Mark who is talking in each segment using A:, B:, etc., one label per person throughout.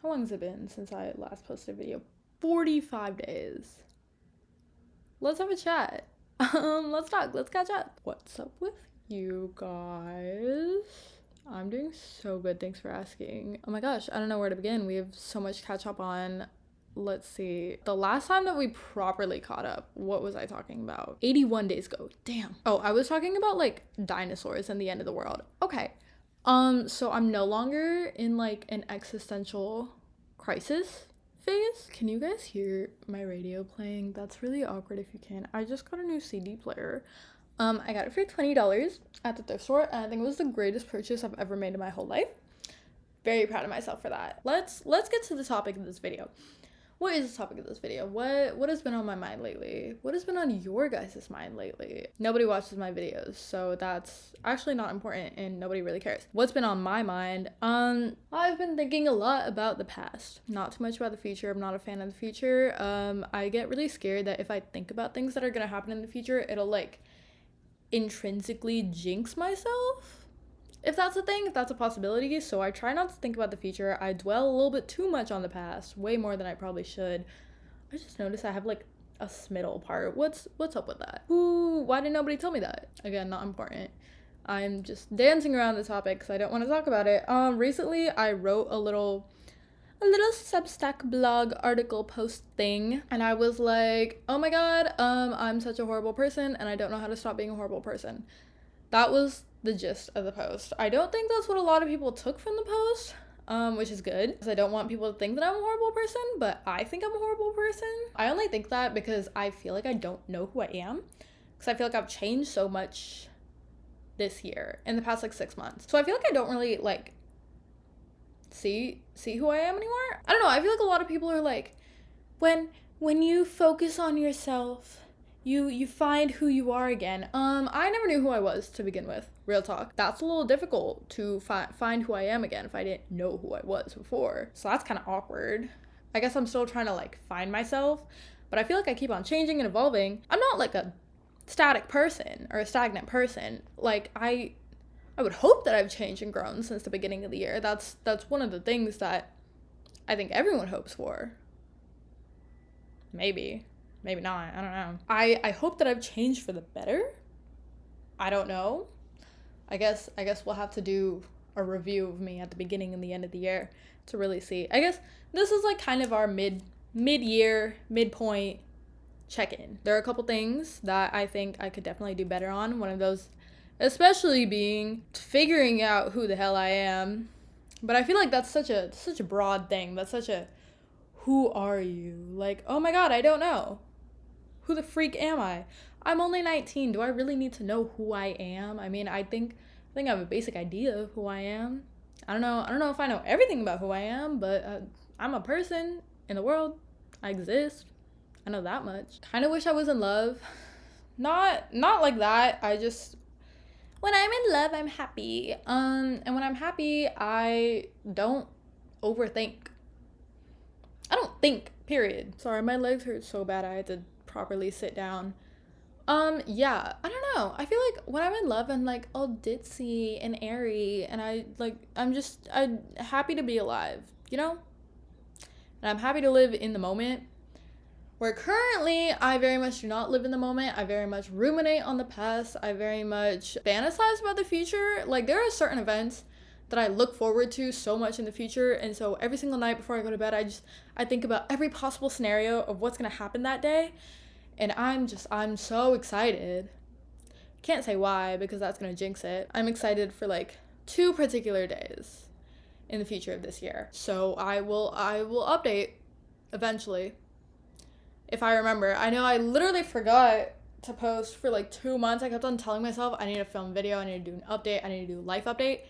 A: How long has it been since I last posted a video? 45 days. Let's have a chat. Let's talk. Let's catch up. What's up with you guys? I'm doing so good. Thanks for asking. Oh my gosh, I don't know where to begin. We have so much to catch up on. Let's see. The last time that we properly caught up, what was I talking about? 81 days ago. Damn. Oh, I was talking about like dinosaurs and the end of the world. Okay. So I'm no longer in like an existential crisis phase. Can you guys hear my radio playing? That's really awkward if you can. I just got a new CD player. I got it for $20 at the thrift store, and I think it was the greatest purchase I've ever made in my whole life. Very proud of myself for that. Let's get to the topic of this video. What is the topic of this video? What has been on my mind lately? What has been on your guys' mind lately? Nobody watches my videos, so that's actually not important and nobody really cares. What's been on my mind? I've been thinking a lot about the past. Not too much about the future. I'm not a fan of the future. I get really scared that if I think about things that are gonna happen in the future, it'll like intrinsically jinx myself. If that's a thing, if that's a possibility. So I try not to think about the future. I dwell a little bit too much on the past, way more than I probably should. I just noticed I have like a smiddle part. What's up with that? Ooh, why did nobody tell me that? Again, not important. I'm just dancing around the topic because I don't want to talk about it. Recently I wrote a little Substack blog article post thing, and I was like, oh my god, I'm such a horrible person and I don't know how to stop being a horrible person. That was the gist of the post. I don't think that's what a lot of people took from the post, which is good, because I don't want people to think that I'm a horrible person, but I think I'm a horrible person. I only think that because I feel like I don't know who I am, because I feel like I've changed so much this year, in the past like 6 months. So I feel like I don't really like see who I am anymore. I don't know, I feel like a lot of people are like, when you focus on yourself, you find who you are again. I never knew who I was to begin with. Real talk. That's a little difficult to find who I am again if I didn't know who I was before. So that's kind of awkward. I guess I'm still trying to like find myself, but I feel like I keep on changing and evolving. I'm not like a static person or a stagnant person. Like I would hope that I've changed and grown since the beginning of the year. That's one of the things that I think everyone hopes for. Maybe not. I don't know. I hope that I've changed for the better. I don't know. I guess we'll have to do a review of me at the beginning and the end of the year to really see. I guess this is like kind of our mid-year, midpoint check-in. There are a couple things that I think I could definitely do better on. One of those especially being figuring out who the hell I am. But I feel like that's such a broad thing. That's such a who are you? Like, oh my god, I don't know. Who the freak am I? I'm only 19. Do I really need to know who I am? I mean, I think I have a basic idea of who I am. I don't know if I know everything about who I am, but I'm a person in the world. I exist. I know that much. Kind of wish I was in love. Not like that. I just, when I'm in love, I'm happy. And when I'm happy, I don't overthink. I don't think, period. Sorry, my legs hurt so bad I had to properly sit down. Yeah, I don't know. I feel like when I'm in love, I'm like all ditzy and airy, and I'm happy to be alive, you know? And I'm happy to live in the moment. Where currently, I very much do not live in the moment. I very much ruminate on the past. I very much fantasize about the future. Like, there are certain events that I look forward to so much in the future, and so every single night before I go to bed, I think about every possible scenario of what's gonna happen that day, and I'm so excited. Can't say why, because that's gonna jinx it. I'm excited for like 2 particular days in the future of this year, so I will update eventually if I remember. I know I literally forgot to post for like 2 months. I kept on telling myself I need to film a video, I need to do an update, I need to do a life update.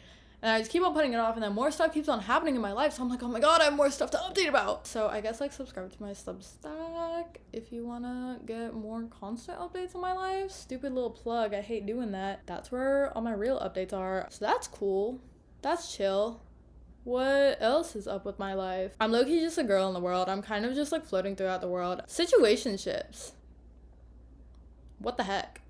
A: And I just keep on putting it off, and then more stuff keeps on happening in my life. So I'm like, oh my god, I have more stuff to update about. So I guess like subscribe to my Substack if you want to get more constant updates on my life. Stupid little plug. I hate doing that. That's where all my real updates are. So that's cool. That's chill. What else is up with my life? I'm low-key just a girl in the world. I'm kind of just like floating throughout the world. Situationships. What the heck?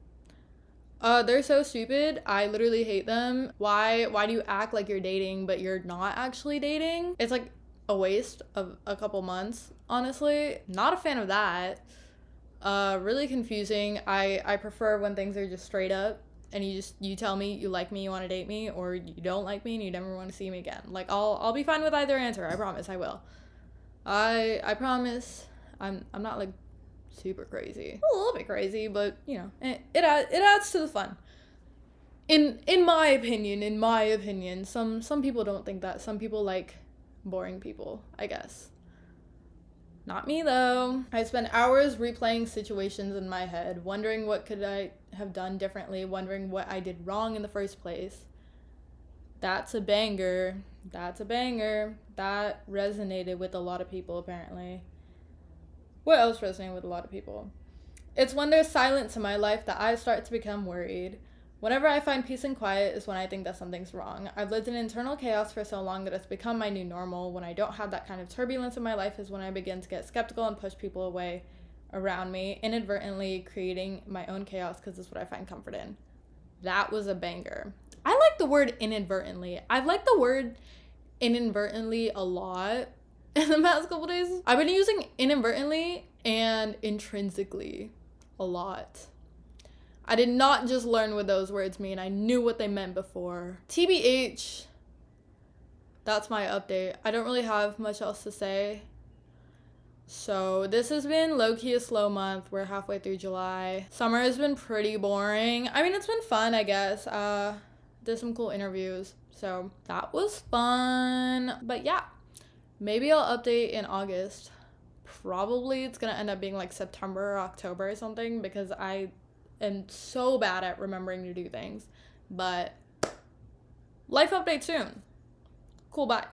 A: They're so stupid. I literally hate them. Why do you act like you're dating but you're not actually dating? It's like a waste of a couple months, honestly. Not a fan of that. Really confusing. I prefer when things are just straight up and you tell me you like me, you want to date me, or you don't like me and you never want to see me again. Like I'll be fine with either answer. I promise I will. I promise. I'm not like super crazy. A little bit crazy, but you know, it adds to the fun. In my opinion, some people don't think that. Some people like boring people, I guess. Not me though. I spend hours replaying situations in my head, wondering what could I have done differently, wondering what I did wrong in the first place. That's a banger. That's a banger. That resonated with a lot of people apparently. What else resonated with a lot of people? It's when there's silence in my life that I start to become worried. Whenever I find peace and quiet is when I think that something's wrong. I've lived in internal chaos for so long that it's become my new normal. When I don't have that kind of turbulence in my life is when I begin to get skeptical and push people away around me, inadvertently creating my own chaos because it's what I find comfort in. That was a banger. I like the word inadvertently. I've liked the word inadvertently a lot in the past couple days. I've been using inadvertently and intrinsically a lot. I did not just learn what those words mean. I knew what they meant before. TBH, that's my update. I don't really have much else to say. So this has been low-key a slow month. We're halfway through July. Summer has been pretty boring. I mean, it's been fun, I guess. Did some cool interviews. So that was fun. But yeah, maybe I'll update in August. Probably it's gonna end up being like September or October or something because I am so bad at remembering to do things. But life update soon. Cool, bye.